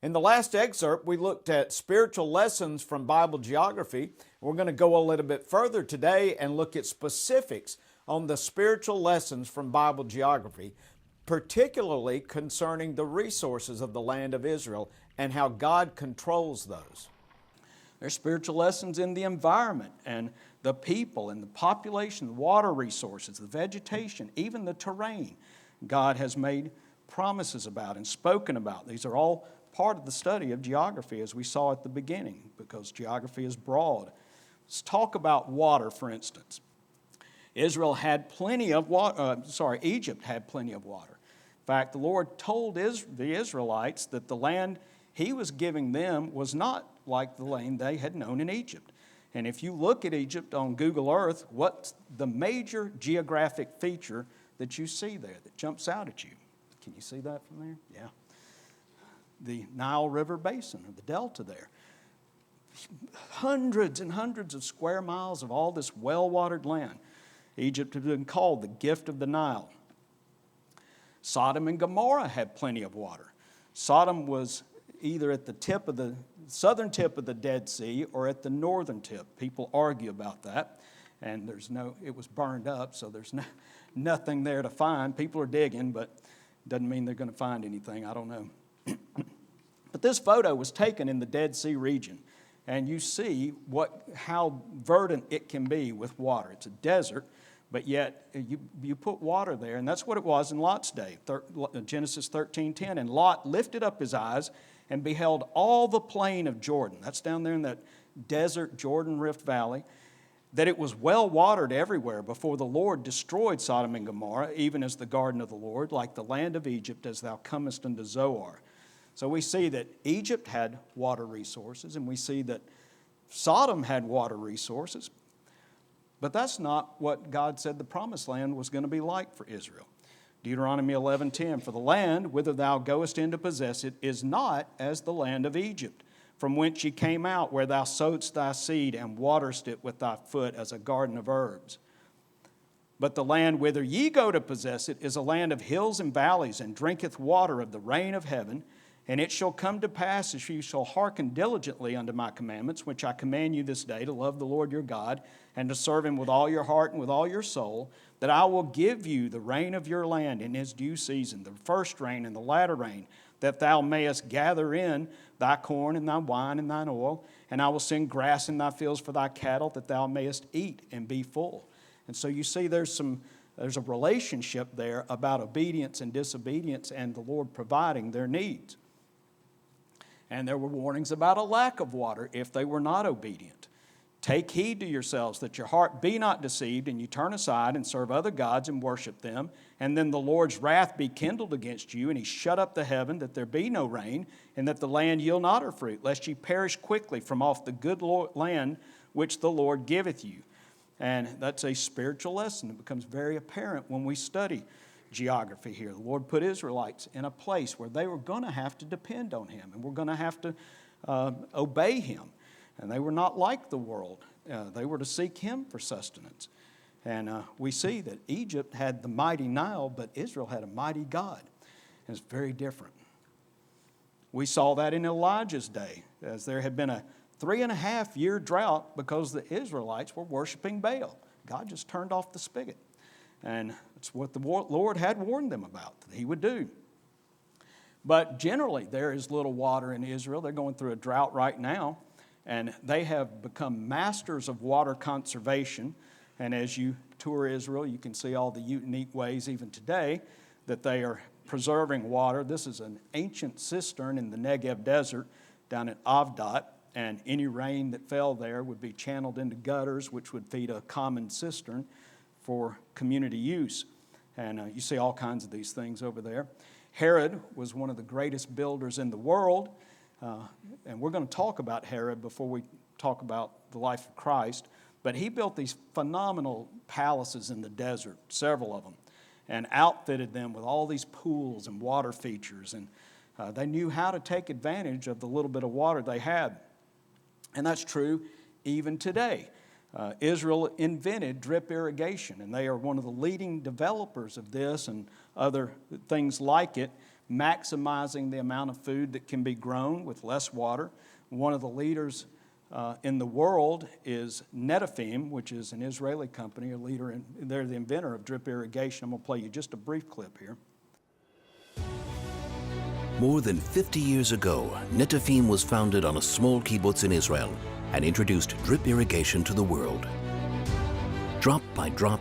In the last excerpt, we looked at spiritual lessons from Bible geography. We're going to go a little bit further today and look at specifics on the spiritual lessons from Bible geography, particularly concerning the resources of the land of Israel and how God controls those. There's spiritual lessons in the environment and the people and the population, the water resources, the vegetation, even the terrain. God has made promises about and spoken about. These are all part of the study of geography, as we saw at the beginning, because geography is broad. Let's talk about water, for instance. Egypt had plenty of water. In fact, the Lord told the Israelites that the land He was giving them was not like the land they had known in Egypt. And if you look at Egypt on Google Earth, what's the major geographic feature that you see there that jumps out at you? Can you see that from there? Yeah. The Nile River Basin, or the delta there. Hundreds and hundreds of square miles of all this well-watered land. Egypt has been called the gift of the Nile. Sodom and Gomorrah had plenty of water. Sodom was either at the southern tip of the Dead Sea or at the northern tip. People argue about that, and it was burned up, so there's nothing there to find. People are digging, but it doesn't mean they're going to find anything. I don't know. But this photo was taken in the Dead Sea region, and you see how verdant it can be with water. It's a desert, but yet you put water there, and that's what it was in Lot's day. Genesis 13:10, and Lot lifted up his eyes and beheld all the plain of Jordan. That's down there in that desert Jordan Rift Valley, that it was well watered everywhere before the Lord destroyed Sodom and Gomorrah, even as the garden of the Lord, like the land of Egypt, as thou comest unto Zoar. So we see that Egypt had water resources, and we see that Sodom had water resources. But that's not what God said the promised land was going to be like for Israel. Deuteronomy 11:10, for the land whither thou goest in to possess it is not as the land of Egypt, from whence ye came out, where thou sowedst thy seed and waterest it with thy foot as a garden of herbs. But the land whither ye go to possess it is a land of hills and valleys, and drinketh water of the rain of heaven. And it shall come to pass, as ye shall hearken diligently unto my commandments, which I command you this day, to love the Lord your God, and to serve Him with all your heart and with all your soul, that I will give you the rain of your land in His due season, the first rain and the latter rain, that thou mayest gather in thy corn and thy wine and thine oil, and I will send grass in thy fields for thy cattle, that thou mayest eat and be full. And so you see there's a relationship there about obedience and disobedience and the Lord providing their needs. And there were warnings about a lack of water if they were not obedient. Take heed to yourselves that your heart be not deceived, and you turn aside and serve other gods and worship them. And then the Lord's wrath be kindled against you, and He shut up the heaven, that there be no rain, and that the land yield not her fruit, lest ye perish quickly from off the good land which the Lord giveth you. And that's a spiritual lesson that becomes very apparent when we study geography here. The Lord put Israelites in a place where they were going to have to depend on Him, and were going to have to obey Him. And they were not like the world. They were to seek Him for sustenance. And we see that Egypt had the mighty Nile, but Israel had a mighty God. And it's very different. We saw that in Elijah's day, as there had been a 3.5-year drought because the Israelites were worshiping Baal. God just turned off the spigot. And it's what the Lord had warned them about, that He would do. But generally, there is little water in Israel. They're going through a drought right now. And they have become masters of water conservation. And as you tour Israel, you can see all the unique ways, even today, that they are preserving water. This is an ancient cistern in the Negev desert down at Avdat. And any rain that fell there would be channeled into gutters, which would feed a common cistern for community use. And you see all kinds of these things over there. Herod was one of the greatest builders in the world. And we're going to talk about Herod before we talk about the life of Christ. But he built these phenomenal palaces in the desert, several of them, and outfitted them with all these pools and water features. And they knew how to take advantage of the little bit of water they had. And that's true even today. Israel invented drip irrigation, and they are one of the leading developers of this and other things like it. maximizing the amount of food that can be grown with less water. One of the leaders in the world is Netafim, which is an Israeli company, they're the inventor of drip irrigation. I'm going to play you just a brief clip here. More than 50 years ago, Netafim was founded on a small kibbutz in Israel and introduced drip irrigation to the world. Drop by drop,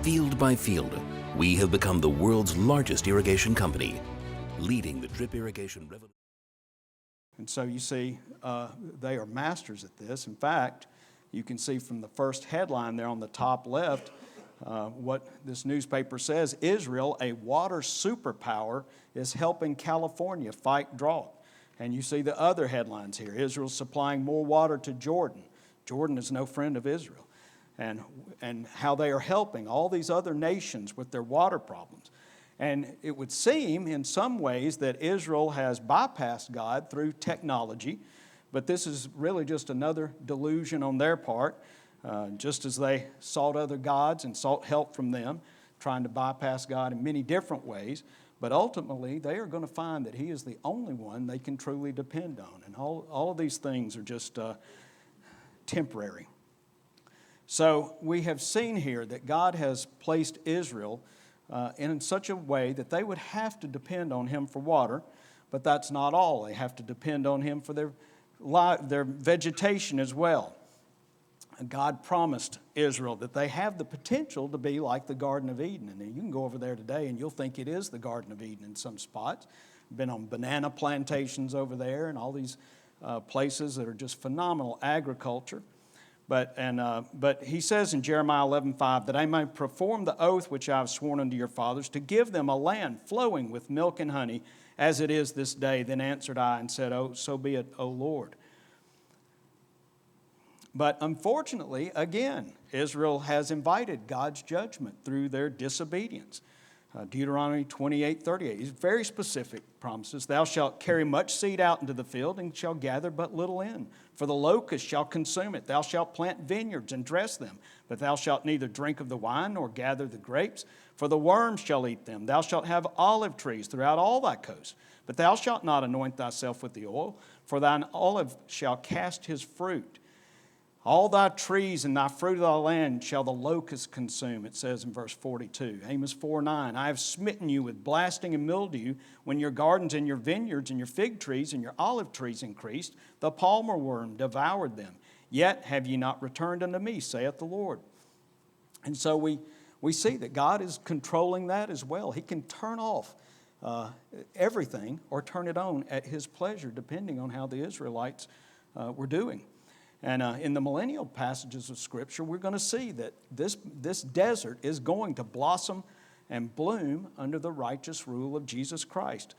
field by field, we have become the world's largest irrigation company, leading the drip irrigation revolution. And so you see, they are masters at this. In fact, you can see from the first headline there on the top left, what this newspaper says: Israel, a water superpower, is helping California fight drought. And you see the other headlines here. Israel supplying more water to Jordan. Jordan is no friend of Israel. And how they are helping all these other nations with their water problems. And it would seem in some ways that Israel has bypassed God through technology, but this is really just another delusion on their part, just as they sought other gods and sought help from them, trying to bypass God in many different ways. But ultimately, they are going to find that He is the only one they can truly depend on. And all of these things are just temporary. So we have seen here that God has placed Israel in such a way that they would have to depend on Him for water, but that's not all. They have to depend on Him for their vegetation as well. And God promised Israel that they have the potential to be like the Garden of Eden. And you can go over there today and you'll think it is the Garden of Eden in some spots. Been on banana plantations over there and all these places that are just phenomenal agriculture. But he says in Jeremiah 11:5 that I may perform the oath which I have sworn unto your fathers, to give them a land flowing with milk and honey, as it is this day. Then answered I and said, Oh, so be it, O Lord. But unfortunately, again, Israel has invited God's judgment through their disobedience. Deuteronomy 28:38 is very specific promises. Thou shalt carry much seed out into the field, and shalt gather but little in. For the locust shall consume it. Thou shalt plant vineyards and dress them, but thou shalt neither drink of the wine nor gather the grapes, for the worms shall eat them. Thou shalt have olive trees throughout all thy coast, but thou shalt not anoint thyself with the oil, for thine olive shall cast his fruit. All thy trees and thy fruit of thy land shall the locust consume, it says in verse 42. Amos 4:9, I have smitten you with blasting and mildew when your gardens and your vineyards and your fig trees and your olive trees increased. The palmer worm devoured them. Yet have ye not returned unto me, saith the Lord. And so we see that God is controlling that as well. He can turn off everything or turn it on at His pleasure, depending on how the Israelites were doing. And in the millennial passages of Scripture, we're going to see that this desert is going to blossom and bloom under the righteous rule of Jesus Christ.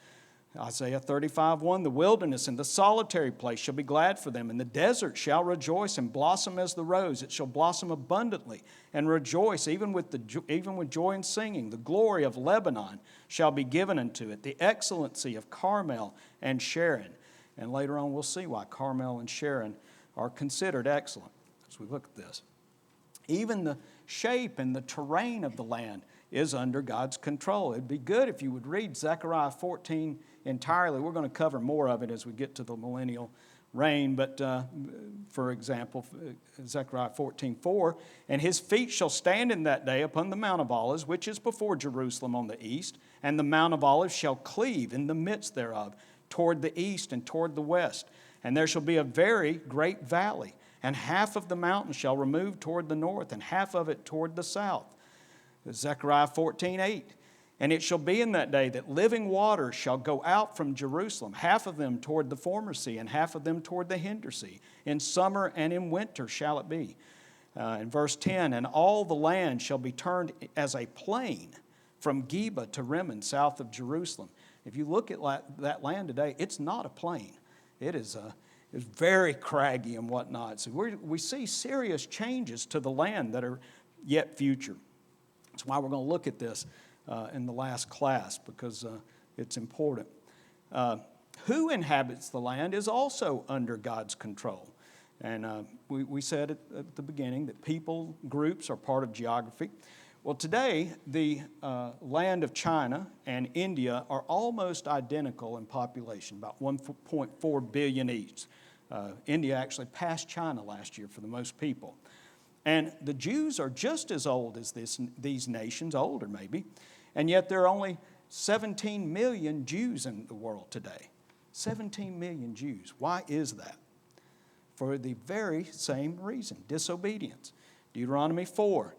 Isaiah 35:1, the wilderness and the solitary place shall be glad for them, and the desert shall rejoice and blossom as the rose. It shall blossom abundantly and rejoice, even with joy and singing. The glory of Lebanon shall be given unto it, the excellency of Carmel and Sharon. And later on we'll see why Carmel and Sharon are considered excellent as we look at this. Even the shape and the terrain of the land is under God's control. It'd be good if you would read Zechariah 14 entirely. We're going to cover more of it as we get to the millennial reign, but for example, Zechariah 14:4, and his feet shall stand in that day upon the Mount of Olives, which is before Jerusalem on the east, and the Mount of Olives shall cleave in the midst thereof, toward the east and toward the west. And there shall be a very great valley, and half of the mountain shall remove toward the north, and half of it toward the south. Zechariah 14:8. And it shall be in that day that living waters shall go out from Jerusalem, half of them toward the former sea, and half of them toward the hinder sea. In summer and in winter shall it be. In verse 10, and all the land shall be turned as a plain from Geba to Rimmon, south of Jerusalem. If you look at that land today, it's not a plain. It is very craggy and whatnot. So we see serious changes to the land that are yet future. That's why we're going to look at this in the last class, because it's important. Who inhabits the land is also under God's control. And we said at the beginning that people groups are part of geography. Well, today, the land of China and India are almost identical in population, about 1.4 billion each. India actually passed China last year for the most people. And the Jews are just as old as these nations, older maybe, and yet there are only 17 million Jews in the world today. 17 million Jews. Why is that? For the very same reason, disobedience. Deuteronomy 4,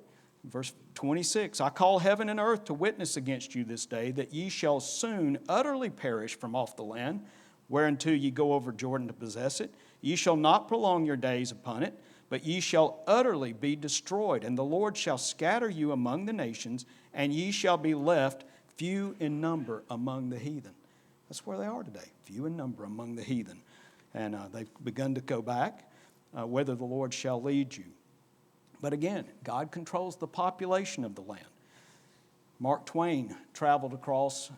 verse 26, I call heaven and earth to witness against you this day, that ye shall soon utterly perish from off the land, whereunto ye go over Jordan to possess it. Ye shall not prolong your days upon it, but ye shall utterly be destroyed, and the Lord shall scatter you among the nations, and ye shall be left few in number among the heathen. That's where they are today, few in number among the heathen. And they've begun to go back, whether the Lord shall lead you. But again, God controls the population of the land. Mark Twain traveled across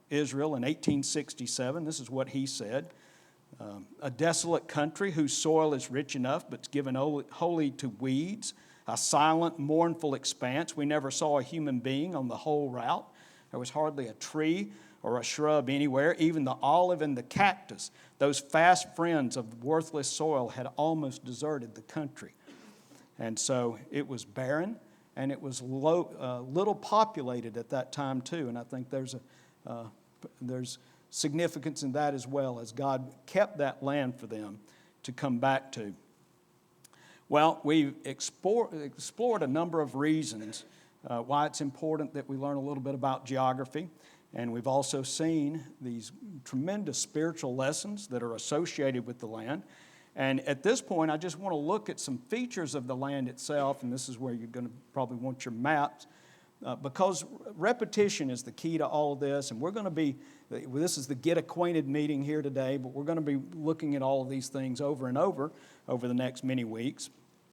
Israel in 1867. This is what he said. A desolate country whose soil is rich enough but it's given wholly to weeds, a silent, mournful expanse. We never saw a human being on the whole route. There was hardly a tree or a shrub anywhere. Even the olive and the cactus, those fast friends of worthless soil, had almost deserted the country. And so it was barren, and it was little populated at that time too. And I think there's significance in that as well, as God kept that land for them to come back to. Well, we've explored a number of reasons why it's important that we learn a little bit about geography. And we've also seen these tremendous spiritual lessons that are associated with the land. And at this point, I just want to look at some features of the land itself, and this is where you're going to probably want your maps, because repetition is the key to all of this, and this is the Get Acquainted meeting here today, but we're going to be looking at all of these things over and over the next many weeks.